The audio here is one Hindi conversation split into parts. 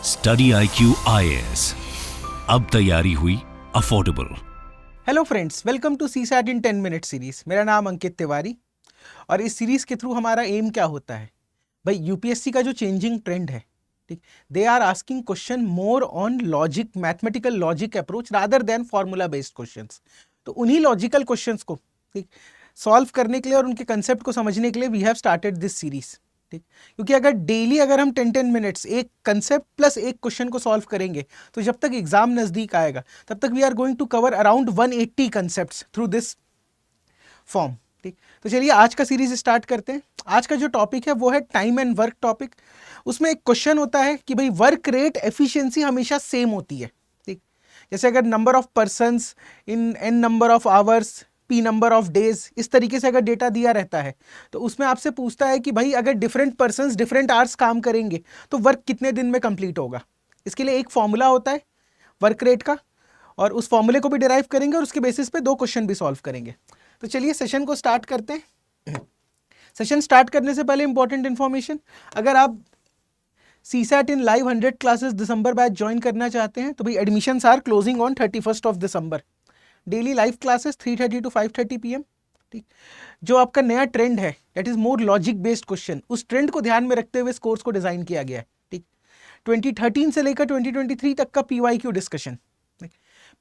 स्टडी IQ IAS, अब तैयारी हुई affordable. Hello friends, welcome to CSAT in 10 minute series. मेरा नाम अंकित तिवारी और इस सीरीज के थ्रू हमारा एम क्या होता है भाई, यूपीएससी का जो चेंजिंग ट्रेंड है, ठीक, they are asking question more on logic, mathematical logic approach rather than formula based questions. तो उन्हीं लॉजिकल क्वेश्चंस को ठीक सॉल्व करने के लिए और उनके कंसेप्ट को समझने के लिए we have started this series. ठीक, क्योंकि अगर हम 10 मिनट्स एक कंसेप्ट प्लस एक क्वेश्चन को सॉल्व करेंगे तो जब तक एग्जाम नजदीक आएगा तब तक we are going to cover around 180 concepts through this form. ठीक, तो चलिए आज का सीरीज स्टार्ट करते हैं। आज का जो टॉपिक है वो है टाइम एंड वर्क टॉपिक। उसमें एक क्वेश्चन होता है कि भाई वर्क रेट एफिशिएंसी हमेशा सेम होती है। ठीक, जैसे अगर number of persons in an number of hours, P number of days, इस तरीके से अगर डेटा दिया रहता है तो उसमें आपसे पूछता है कि भाई अगर डिफरेंट पर्सन्स डिफरेंट आवर्स काम करेंगे तो वर्क कितने दिन में कंप्लीट होगा। इसके लिए एक फॉर्मूला होता है वर्क रेट का और उस फॉर्मूले को भी डिराइव करेंगे और उसके बेसिस पे दो क्वेश्चन भी सॉल्व करेंगे। तो चलिए सेशन को स्टार्ट करते हैं। सेशन स्टार्ट करने से पहले इंपॉर्टेंट इंफॉर्मेशन, अगर आप CSAT in live 100 classes December batch join करना चाहते हैं तो भाई admissions are closing on 31st of December. Daily live classes 3:30 to 5:30 PM। ठीक, जो आपका नया ट्रेंड है that is more logic based question, उस ट्रेंड को ध्यान में रखते हुए इस कोर्स को डिजाइन किया गया है। ठीक, 2013 से लेकर 2023 तक का PYQ डिस्कशन।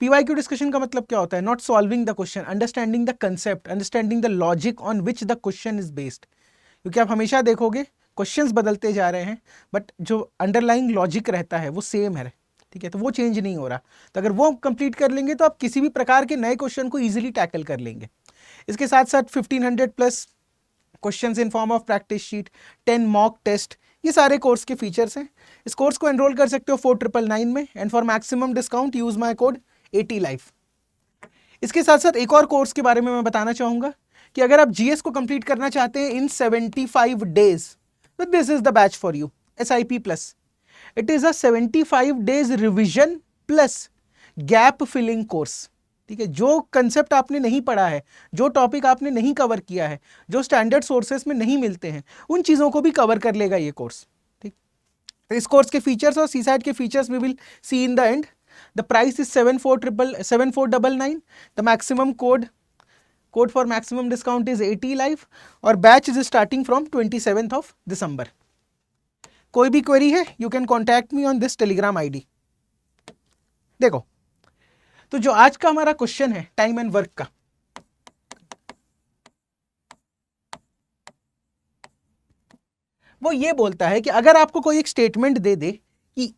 PYQ डिस्कशन का मतलब क्या होता है? Not solving the question, understanding the concept, understanding the logic on which the question is based. क्योंकि आप हमेशा देखोगे क्वेश्चंस बदलते जा रहे हैं बट जो अंडरलाइंग लॉजिक रहता है वो सेम है। ठीक है, तो वो चेंज नहीं हो रहा। तो अगर वो कंप्लीट कर लेंगे तो आप किसी भी प्रकार के नए क्वेश्चन को इजीली टैकल कर लेंगे। इसके साथ साथ 1500 plus questions in form of practice sheet, 10 mock test, ये सारे कोर्स के फीचर्स हैं। इस कोर्स को एनरोल कर सकते हो 4999 में and for maximum discount use my code 80 life. इसके साथ साथ एक और कोर्स के बारे में मैं बताना चाहूंगा कि अगर आप GS को कंप्लीट करना चाहते हैं इन 75 डेज तो this is the batch for you, SIP plus. It is a 75 days revision plus gap filling course. ठीक है, जो कंसेप्ट आपने नहीं पढ़ा है, जो टॉपिक आपने नहीं कवर किया है, जो स्टैंडर्ड सोर्सेस में नहीं मिलते हैं, उन चीजों को भी कवर कर लेगा ये कोर्स। ठीक, तो इस कोर्स के फीचर्स और सीसैट के features we will see in the end. The price is 7499। The maximum code for maximum discount is 80 life और batch is starting from 27th of December. कोई भी क्वेरी है you can contact me on this Telegram ID। देखो, तो जो आज का हमारा क्वेश्चन है टाइम एंड वर्क का, वो ये बोलता है कि अगर आपको कोई एक स्टेटमेंट दे दे कि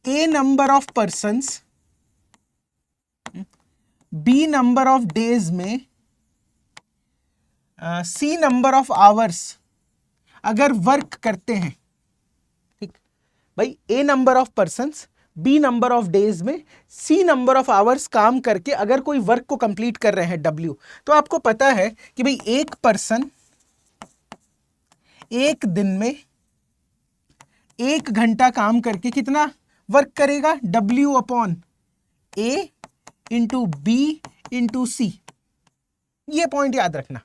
A number of persons B number of days में C नंबर ऑफ आवर्स अगर वर्क करते हैं। ठीक भाई, A number of persons B number of days में C नंबर ऑफ आवर्स काम करके अगर कोई वर्क को कंप्लीट कर रहे हैं W, तो आपको पता है कि भाई एक पर्सन एक दिन में 1 घंटा काम करके कितना वर्क करेगा? W/A into B into C। ये पॉइंट याद रखना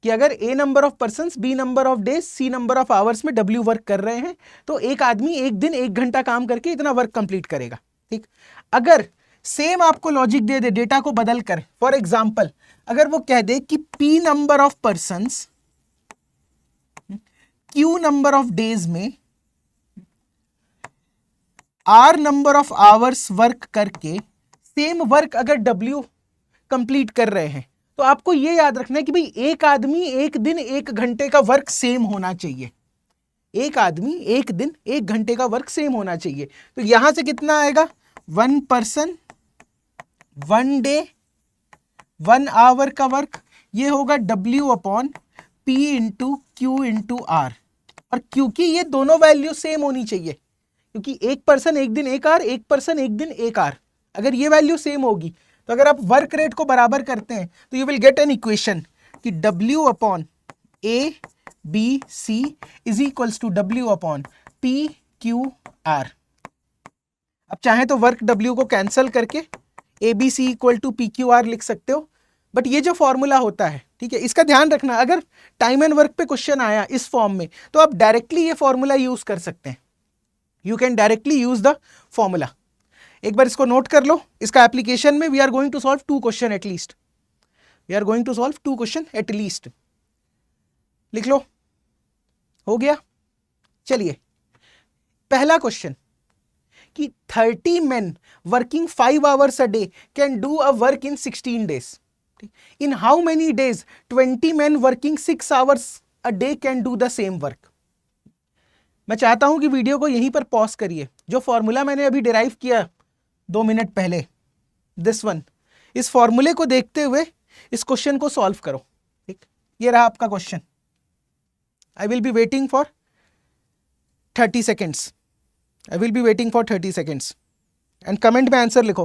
कि अगर A number of persons B number of days C number of hours में W वर्क कर रहे हैं तो एक आदमी एक दिन 1 घंटा काम करके इतना वर्क कंप्लीट करेगा। ठीक, अगर सेम आपको लॉजिक दे दे डेटा को बदल कर, फॉर एग्जांपल अगर वो कह दे कि P number of persons Q number of days में R number of hours work करके सेम वर्क अगर W कंप्लीट कर रहे हैं तो आपको यह याद रखना है कि भाई एक आदमी एक दिन 1 घंटे का वर्क सेम होना चाहिए। एक आदमी एक दिन 1 घंटे का वर्क सेम होना चाहिए। तो यहां से कितना आएगा? 1 पर्सन 1 डे 1 आवर का वर्क, ये होगा W/P into Q into R। और क्योंकि ये दोनों वैल्यू सेम होनी चाहिए, क्योंकि एक पर्सन एक दिन 1 आवर, एक पर्सन एक दिन 1 आवर, अगर ये वैल्यू सेम होगी तो अगर आप वर्क रेट को बराबर करते हैं तो you will get an equation कि W/A/B/C is equals to W/P/Q/R। अब चाहें तो वर्क W को कैंसिल करके ABC इक्वल टू PQR लिख सकते हो, बट ये जो फॉर्मूला होता है, ठीक है, इसका ध्यान रखना। अगर टाइम एंड वर्क पे क्वेश्चन आया इस फॉर्म में तो आप डायरेक्टली ये फॉर्मूला यूज कर सकते हैं। You can directly use the formula. एक बार इसको नोट कर लो। इसका एप्लीकेशन में we are going to solve 2 question at least, we are going to solve 2 question at least. लिख लो, हो गया। चलिए पहला क्वेश्चन कि 30 men working 5 hours a day can do a work in 16 days. In how many days 20 men working 6 hours a day can do the same work? मैं चाहता हूं कि वीडियो को यहीं पर पॉज करिए। जो फॉर्मूला मैंने अभी डिराइव किया 2 मिनट पहले, दिस वन, इस फॉर्मूले को देखते हुए इस क्वेश्चन को सॉल्व करो। ठीक, ये रहा आपका question. I will be waiting for 30 seconds. I will be waiting for 30 seconds. And comment में आंसर लिखो।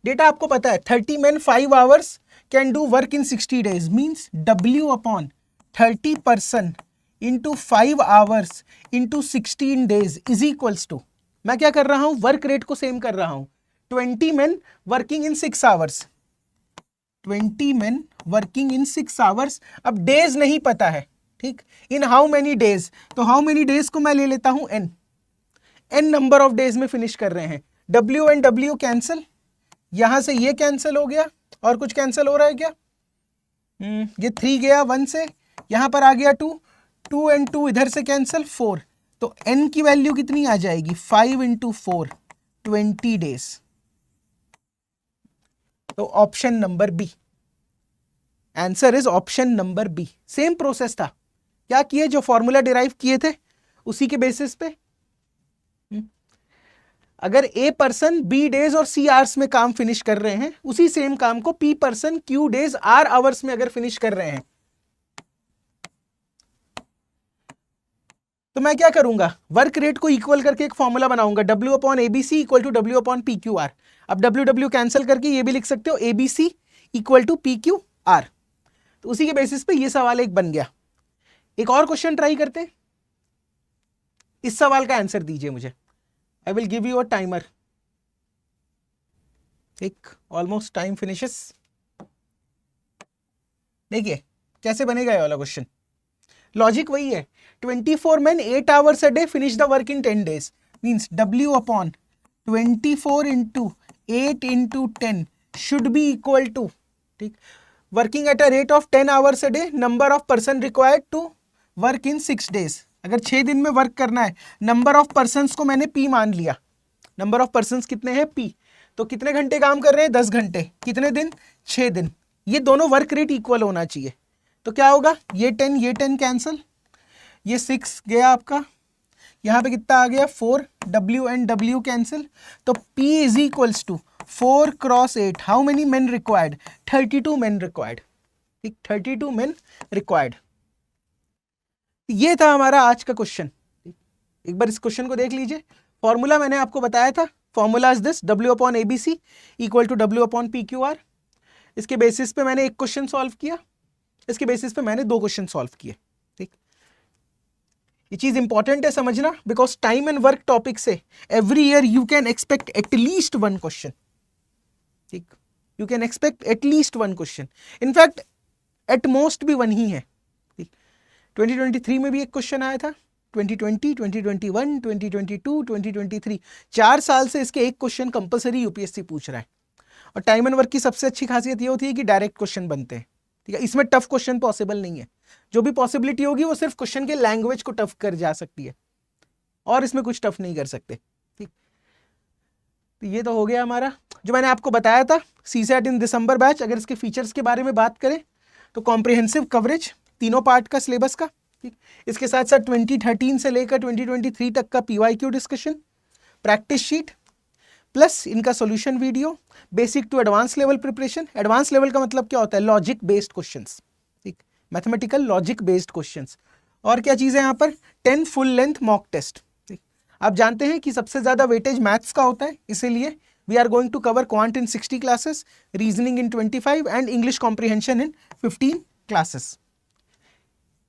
डेटा आपको पता है, 30 men 5 hours can do work in 60 days means W upon 30% into 5 hours into 16 days is equals to, मैं क्या कर रहा हूं, वर्क रेट को सेम कर रहा हूं, 20 men working in 6 hours, 20 men working in 6 hours. अब डेज नहीं पता है, ठीक, इन हाउ मेनी डेज, तो हाउ मेनी डेज को मैं ले लेता हूं n, n number of days में फिनिश कर रहे हैं। w एंड w कैंसिल, यहां से ये कैंसिल हो गया, और कुछ कैंसिल हो रहा है क्या? ये 3 गया 1 से, यहां पर आ गया 2, 2 एंड 2 इधर से कैंसिल, 4, तो n की वैल्यू कितनी आ जाएगी, 5 इंटू 4, 20 डेज। तो option number B, answer is option number B. Same process था, क्या किए, जो फॉर्मूला डिराइव किए थे उसी के बेसिस पे। अगर ए पर्सन बी डेज और सी आवर्स में काम फिनिश कर रहे हैं, उसी सेम काम को P person Q days or hours में अगर फिनिश कर रहे हैं, तो मैं क्या करूंगा, वर्क रेट को इक्वल करके एक फॉर्मूला बनाऊंगा, W upon ABC equal to W upon P Q R. अब W कैंसिल करके ये भी लिख सकते हो, ABC equal to P Q R. तो उसी के बेसिस पे ये सवाल एक बन गया। एक और क्वेश्चन ट्राई करते हैं, इस सवाल का आंसर दीजिए मुझे। I will give you a timer. एक ऑलमोस्ट टाइम फिनिशेस। देखिए कैसे बनेगा ये वाला क्वेश्चन। लॉजिक वही है, 24 men 8 hours a day finish the work in 10 days means W upon 24 into 8 into 10 should be equal to, ठीक, working at a rate of 10 hours a day, number of person required to work in 6 days। अगर 6 दिन में वर्क करना है, नंबर ऑफ पर्सन्स को मैंने P मान लिया, नंबर ऑफ पर्सन्स कितने हैं P, तो कितने घंटे काम कर रहे हैं, 10 घंटे, कितने दिन, 6 दिन। ये दोनों वर्क रेट इक्वल होना चाहिए। तो क्या होगा, ये 10 कैंसिल, ये 6 गया आपका, यहाँ पे कितना आ गया 4, W एंड W कैंसिल, तो P is equals to 4 cross 8, how many men required, 32 men required, ठीक, 32 मेन रिक्वायर्ड। ये था हमारा आज का क्वेश्चन। एक बार इस क्वेश्चन को देख लीजिए। फॉर्मूला मैंने आपको बताया था, formula is this, W upon ABC equal to W upon PQR। इसके बेसिस पे मैंने एक क्वेश्चन सॉल्व किया, इसके बेसिस पे मैंने 2 क्वेश्चन सॉल्व किए। ठीक, ये चीज इंपॉर्टेंट है समझना, because time and work topic से every year you can expect at least 1 question. ठीक, you can expect at least 1 question, in fact at most भी 1 ही है। ठीक, 2023 में भी एक क्वेश्चन आया था, 2020, 2021, 2022, 2023, 4 साल से इसके एक क्वेश्चन कंपलसरी यूपीएससी पूछ रहा है। और टाइम एंड वर्क की सबसे अच्छी खासियत ये होती है कि डायरेक्ट क्वेश्चन बनते हैं। ठीक है, इसमें टफ क्वेश्चन पॉसिबल नहीं है। जो भी पॉसिबिलिटी होगी वो सिर्फ क्वेश्चन के लैंग्वेज को टफ कर जा सकती है, और इसमें कुछ टफ नहीं कर सकते। ठीक, तो ये तो हो गया हमारा जो मैंने आपको बताया था सीसैट इन दिसंबर बैच। अगर इसके फीचर्स के बारे में बात करें तो कॉम्प्रिहेंसिव कवरेज तीनों पार्ट का सिलेबस का, ठीक, इसके साथ साथ 2013 से लेकर 2023 तक का PYQ discussion, practice sheet plus इनका solution video, basic to advance level preparation. Advance level का मतलब क्या होता है, लॉजिक बेस्ड क्वेश्चंस, ठीक, मैथमेटिकल लॉजिक बेस्ड क्वेश्चंस। और क्या चीज़ है यहाँ पर, 10 फुल लेंथ मॉक टेस्ट। ठीक, आप जानते हैं कि सबसे ज़्यादा वेटेज मैथ्स का होता है, इसीलिए we are going to cover quant in 60 classes, reasoning in 25 and English comprehension in 15 classes.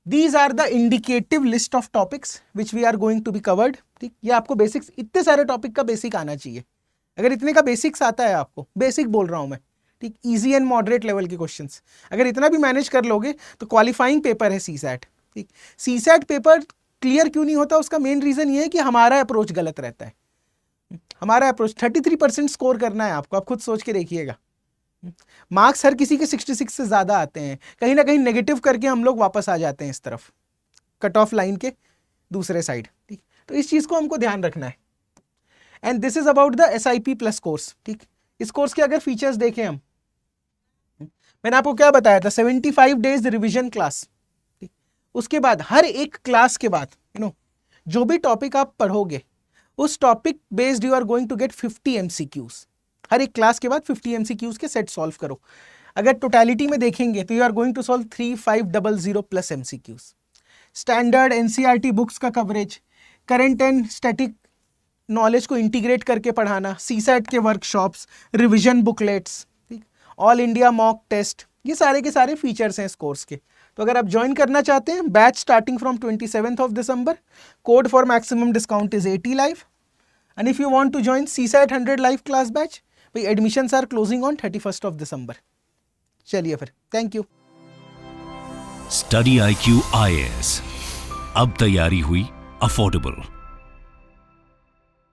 These are the indicative list of topics which we are going to be covered। ठीक, ये आपको बेसिक्स, इतने सारे टॉपिक का बेसिक आना चाहिए। अगर इतने का बेसिक्स आता है आपको, बेसिक बोल रहा हूं मैं, ठीक, इजी एंड मॉडरेट लेवल के क्वेश्चंस। अगर इतना भी मैनेज कर लोगे तो क्वालिफाइंग पेपर है सीसैट। ठीक, सीसैट पेपर क्लियर क्यों नहीं होता, उसका मेन रीजन ये है कि हमारा अप्रोच गलत रहता है। हमारा अप्रोच 33% स्कोर करना है आपको, आप खुद सोच के देखिएगा। मार्क्स हर किसी के 66 से ज्यादा आते हैं, कहीं ना कहीं नेगेटिव करके हम लोग वापस आ जाते हैं इस तरफ, कट ऑफ लाइन के दूसरे साइड। ठीक, तो इस चीज को हमको ध्यान रखना है। And this is about the SIP plus course. ठीक, इस कोर्स के अगर फीचर्स देखें हम, मैंने आपको क्या बताया था, 75 डेज रिविजन क्लास। ठीक, उसके बाद हर एक क्लास के बाद जो भी टॉपिक आप पढ़ोगे उस topic based you are going to get 50 MCQs। हर एक क्लास के बाद 50 MCQs के सेट सॉल्व करो। अगर टोटलिटी में देखेंगे तो you are going to solve 3500 plus MCQs। Standard NCERT books का coverage, current and static knowledge को इंटीग्रेट करके पढ़ाना, सीसैट के वर्कशॉप्स, रिविजन बुकलेट्स, ठीक, ऑल इंडिया मॉक टेस्ट, ये सारे के सारे फीचर्स हैं इस कोर्स के। तो अगर आप ज्वाइन करना चाहते हैं, batch starting from 27th December, code for maximum discount is 80 live. And if you want to join CSAT 100 live class batch, भाई admissions are closing on 31st December। चलिए फिर, thank you. Study IQ IAS, अब तैयारी हुई अफोर्डेबल।